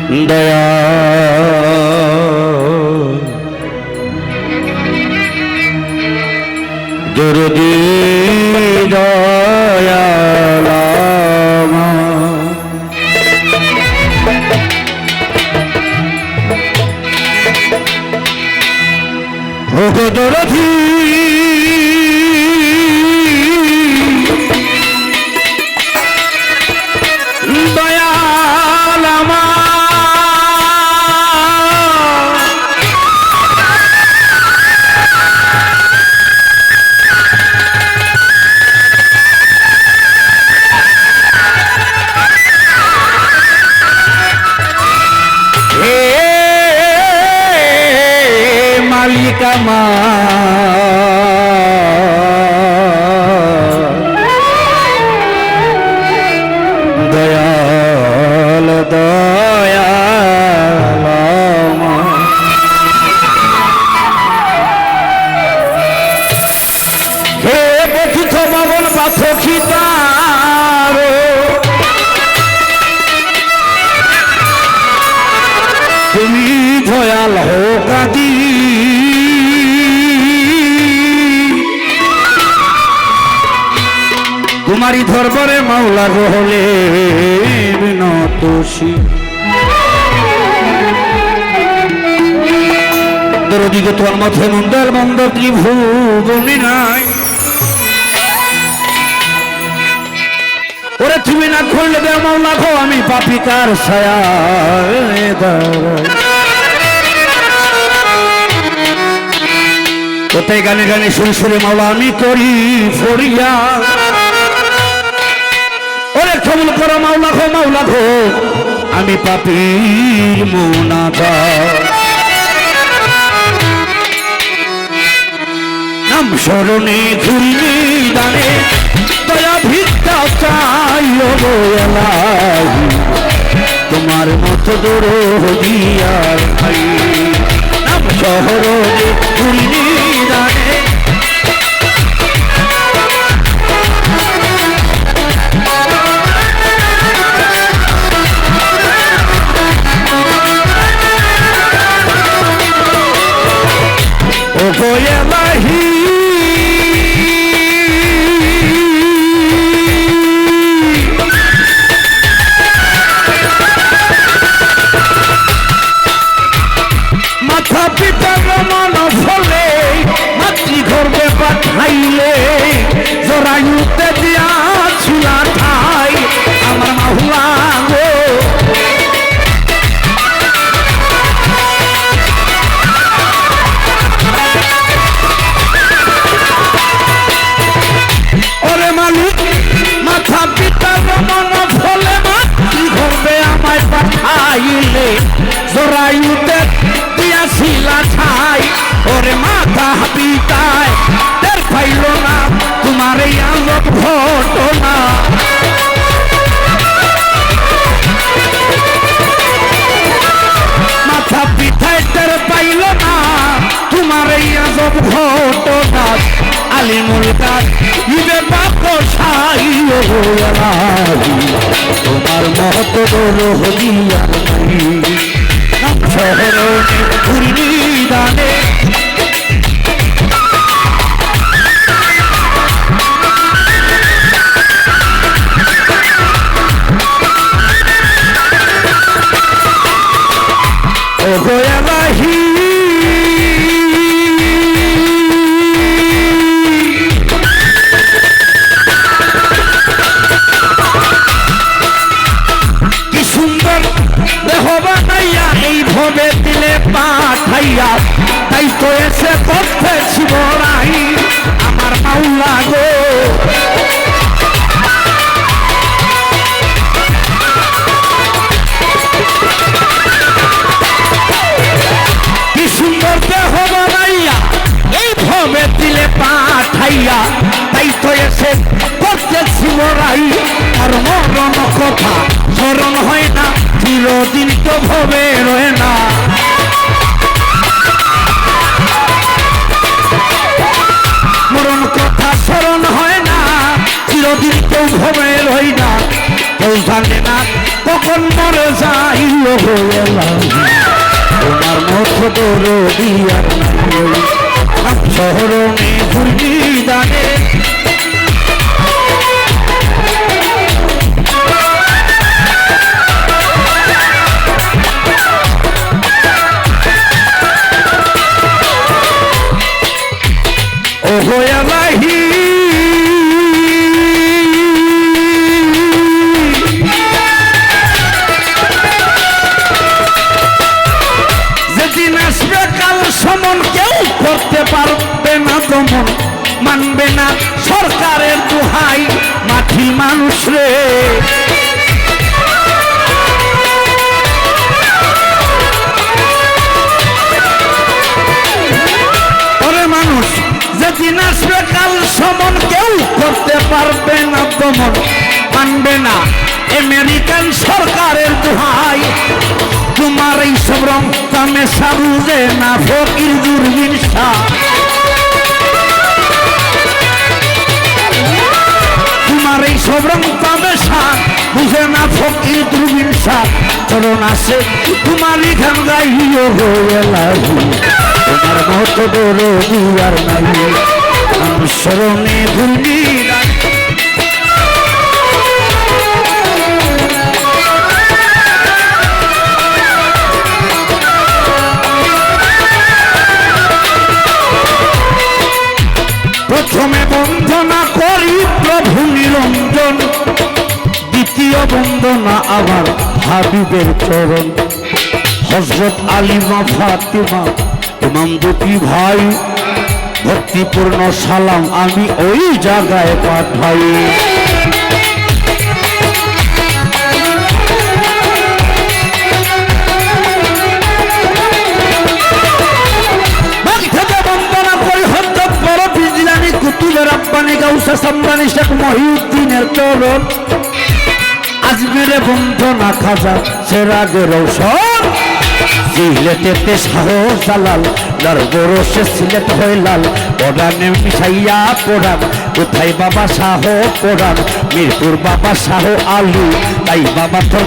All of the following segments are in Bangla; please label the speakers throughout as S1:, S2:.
S1: দয়া দরদি দয়ালাম ও দরদি মালিকামা দয়াল দয়াল হে পথিত পাবন পাথখিতার তুমি দয়াল হোক আদি তোমারি ধরবারে মাওলা রহলে বিনতোষী দরদিকে তোমার মাথায় মন্দার মন্দ ত্রিভুবনী নাই ওরে তুমি না খুললে দে মাওলা খো আমি পাপী কার ছায়া কোথায় গানে গানে সুরে সুরে মাওলা আমি করি ফরিয়া ওরে কবুল করো মাওলা খো আমি পাপীর মুনাজাত নাম স্মরণে ঘুরিনি দানে দয়া ভিক্ষা চাই ও এলাহি তোমার মতো দরদিয়ার ভাই নাম স্মরণে ঘুরিনি দানে মাথা পিতার মন ফলে মাতৃগর্ভে পাঠাইলে জরায়ুতে দিয়াছিল ঠাই আমার মাহুলা গো ওরে মালিক মাথা পিতার মন ফলে মাতৃগর্ভে আমায় পাঠাইলে জরায়ুতে দিয়াছিলা ঠাই ওরে মাথা পিতায় টের পাইল না তোমার এই আলোক ঘটনা মাথা পিতায় টের পাইল না তোমার এই আলোক ঘটনা আলিমুল কাজ ইবে বাপ সাই তোমার মত রহিয়া নাই শহরে ঘুরিনি দানে ও গোয়ালাহি কি সুন্দর দেহ বানাইয়া এই ভবে দিলে পাঠাইয়া তাই তো এসে করতেছি বড়াই আমার মাওলা গো কি সুন্দর দেহ বানাইয়া এই ভবে দিলে পাঠাইয়া তাই তো এসে করতেছি বড়াই আর মরণ কথা স্মরণ হয় না চিরদিন তো ভবে রয়ে না মরণ কথা স্মরণ হয় না চিরদিন কেউ ভবে রই না কেউ জানে না কখন মরে যাই এলাম তোমার মতো দরদি আর নাই শহরণে ঘুরলি দানে ওহো এলাহি যেদিন আসবে কাল সমন কেউ করতে পারবে না দমন মানবে না সরকারের দোহাই মাটি মানুষ রে মানুষ যেদিন আসবে কাল সমন কেউ করতে পারবে না দমন মানবে না আমেরিকান সরকারের দোহাই তোমার এই সব রং তামেশা বুঝে না ফকির দূরবীন শাহ তোমার এই সব রং তামেশা বুঝে না ফকির দূরবীন শাহ চলন আসে তোমারই গান গাইও হয়ে লাগু তোমার মতো বড় দুয়ার নাই অনুসরণে ভুলবি প্রথমে বন্দনা করি প্রভু নিরঞ্জন দ্বিতীয় বন্দনা আবার হাবিবের চরণ হযরত আলিমা ফাতিমা ইমাম দুটি ভাই ভক্তিপূর্ণ সালাম আমি ওই জায়গায় পাঠাই বন্দনা করি হযরত বড় বিজলানি কুতুবে রাব্বানি গাউসে সামদানি শেখ মহিউদ্দিনের চরণ আজমিরে বন্দনা খাজা সেরাগে রৌশন সিলেটেতে শাহ জালাল দরবরসে সিলেট হয়ে লাল পড়ানে মিশাইয়া পড়ান কোথায় বাবা শাহ পড়ান মিরপুর বাবা শাহ আলী তাই বাবা তোর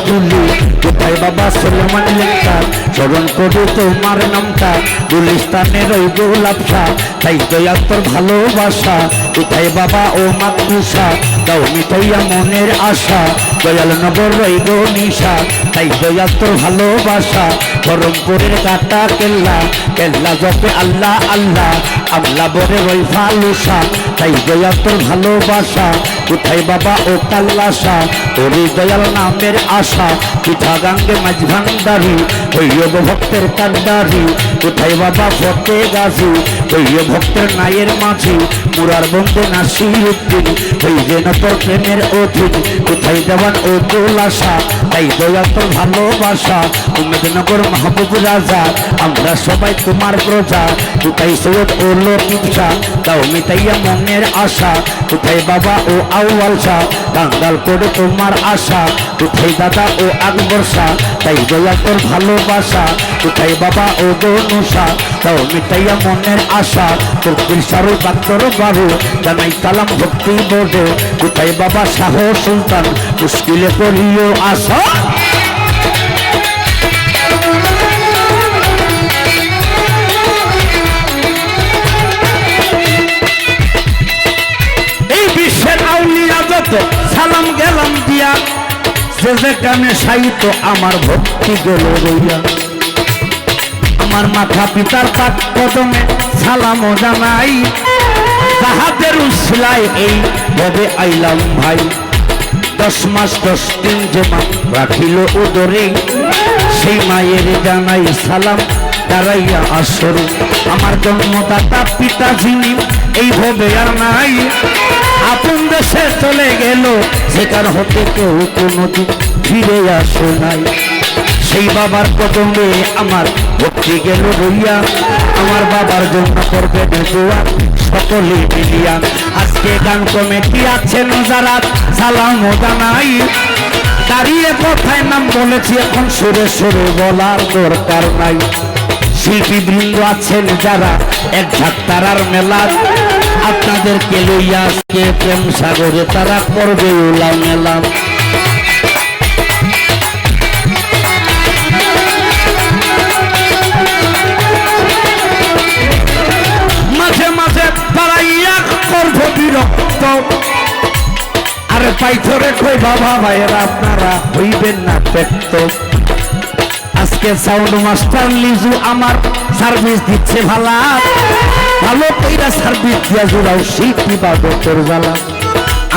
S1: তুলি কোথায় বাবা সুলেমান লেখা স্মরণ করি তোমার নামটা গুলিস্তানের ওই গোলাপ শাহ তাই দয়াল তোর ভালোবাসা কোথায় বাবা ও মাতৃষা দাও মিটাইয়া মনের আশা দয়াল নগর ওই গো নিশা তাই দয়াল তোর ভালোবাসা বহরমপুরের কাটা কেল্লা কেল্লা জপে আল্লাহ আল্লাহ আমলা বরে ওই ফালুসা তাই দয়াল তোর ভালোবাসা কোথায় বাবা ও তাল্লাসা তোরই দয়াল নামের আশা পিঠা গাঙ্গে মাঝ ভান্ডারি হইয় ভক্তের কান্ডারি কোথায় বাবা ফতে গাছি হইয় ভক্তের নায়ের মাঝি মুরার বন্ধু নাসিরুদ্দিন হই যেন তোর প্রেমের অধীন কোথায় দেওয়ান ও দোলাসা তাই দয়াল তোর ভালোবাসা উমেদনগর মাহবুব রাজা আমরা সবাই তোমার প্রজা কোথায় সৈয়দ ও লতিফ শাহ দাও মিটাইয়া মনের আশা কোথায় বাবা ও আউয়াল শাহ কাঙ্গাল করে তোমার আশা কোথায় দাদা ও আকবর শাহ তাই দয়াল তোর ভালোবাসা কোথায় বাবা ও দনুষা দাও মিটাইয়া মনের আশা তোর পিরসারু বাক্তর বারু জানাই সালাম ভক্তি বোধে কোথায় বাবা শাহ সুলতান মুশকিলে করিও আশা সালাম গেলাম দিয়া যে যেখানে সাহিত্য আমার ভক্তি গেল রইয়া আমার মাথা পিতার পাক কদমে সালামও জানাই তাহাদের উসিলায় এই ভবে আইলাম ভাই 10 মাস 10 দিন যে মা রাখিল উদরে সেই মায়ের জানাই সালাম দাঁড়াইয়া আসরে আমার জন্মদাতা পিতা যিনি এই ভবে আর নাই আপন দেশে চলে গেল সেখান হতে কেউ কোনোদিন ফিরে আসে নাই সেই বাবার কদমে আমার ভক্তি গেল রইয়া আমার বাবার জন্য করবে দোয়া সকলে মিলিয়া আজকে গান কমিটি আছেন যারা সালাম জানাই দাঁড়িয়ে কোথায় নাম বলেছি এখন সুরে সুরে বলার দরকার নাই শিল্পী বৃন্দ আছেন যারা এক ঝাঁক তারার মেলা আপনাদেরকে লইয়া আজকে প্রেম সাগরে তারা করবে উলাম মেলাম ভাই ধরে কই বাবা ভাইয়েরা আপনারা হইবেন না ব্যক্ত আজকে সাউন্ড মাস্টার লিজু আমার সার্ভিস দিচ্ছে ভালো কইরা সার্ভিস দিয়া জোড়াও শিখ ইবাদতের জ্বালা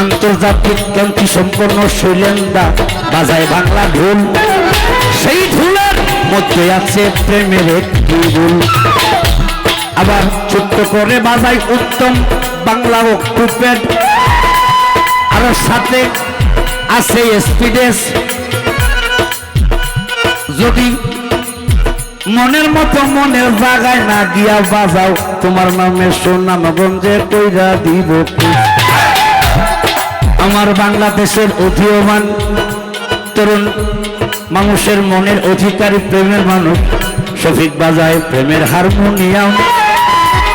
S1: আন্তর্জাতিক খ্যাতি সম্পন্ন শৈলেন্দা বাজায় বাংলা ঢোল সেই ঢোলের মধ্যে আছে প্রেমের একটি ভুল আবার ছোট্ট করে বাজায় উত্তম বাংলা অক্টুপেড আর সাথে আছে স্পিডেস যদি মনের মতো মনের জায়গায় না গিয়া বাজাও তোমার নামে সুনামগঞ্জে কইরা দিব আমার বাংলাদেশের উদীয়মান তরুণ মানুষের মনের অধিকারী প্রেমের মানুষ শফিক বাজায় প্রেমের হারমোনিয়াম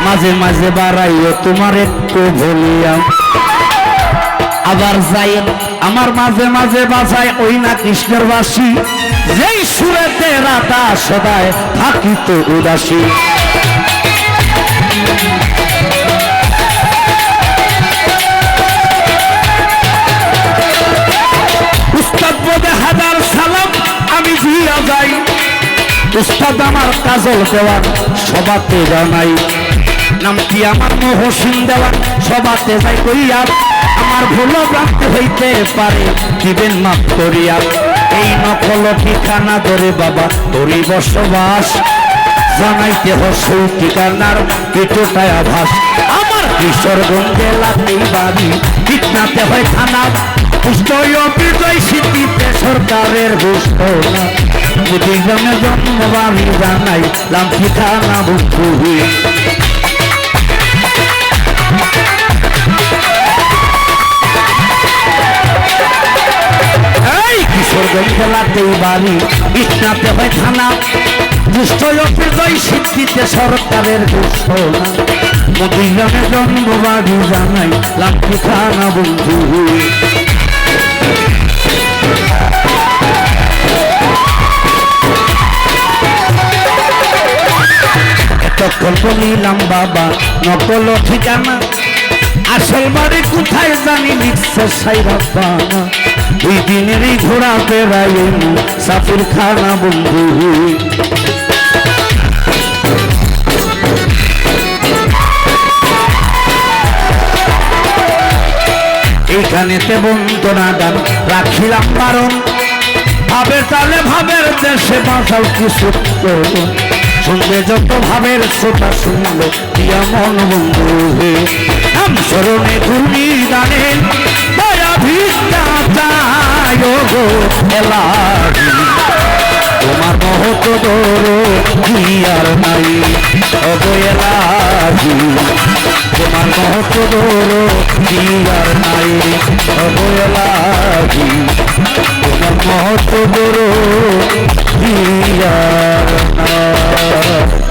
S1: মাঝে মাঝে বাড়াইও তোমার একটু ভলিয়াম আবার যাই আমার মাঝে মাঝে বাজায় ওই না কৃষ্ণের বাসী যেই সুরেতে রাতা সদায় থাকিত উদাসী উস্তাদ বদে হাজার সালাম আমি জিয়া যাই উস্তাদ আমার কাজল দেওয়ান সবাতে জানাই নামটি আমার মহসিন দেওয়ান সবাতে যাই কইয়া আমার ভুলো প্রাপ্তি হইতে পারে দিবেন মাফ করিয়া এই নকল ঠিকানা ধরে বাবা তোরই বসবাস জানাইতে হসই ঠিকানার পেটোটায় আভাস আমার কিশোরগঞ্জে লাতেই বাড়ি ঠিকনাতে হয় থানা বিজয় স্মৃতিতে সরকারের ঘোষণা গ্রামে জন্ম বাড়ি জানাই লাম ঠিকানা বন্ধু কিশোরগঞ্জেলাতেই বাড়ি ইসনাতে হয় থানা দুষ্ট অপিজয় স্বীকৃতি সরকারের ঘোষণা মদিগ্রামে জন্ম বাড়ি জানাই লাঠি থানা বন্ধু তখন বলিলাম বাবা নকল ঠিকানা আসল বাড়ি কোথায় জানি লিখছে সাইরাবানা দুই দিনেরই ঘোড়া পেরাই সাফির খানা বন্ধু এইখানেতে বন্ধনা দান রাখিলাম বারণ ভাবের তালে ভাবের দেশে বাঁচাও কিছু শুনবে যত ভাবের শ্রোতা শুনল দিয়া মন বন্ধু নাম স্মরণে ঘূর্ণি দানে দয়া ভিক্ষা চায় গো এলাহি তোমার মহত দরো আর নাই অগো এলাহি তোমার মহত দরো আর নাই অগো এলাহি তোমার মহত দরো আর নাই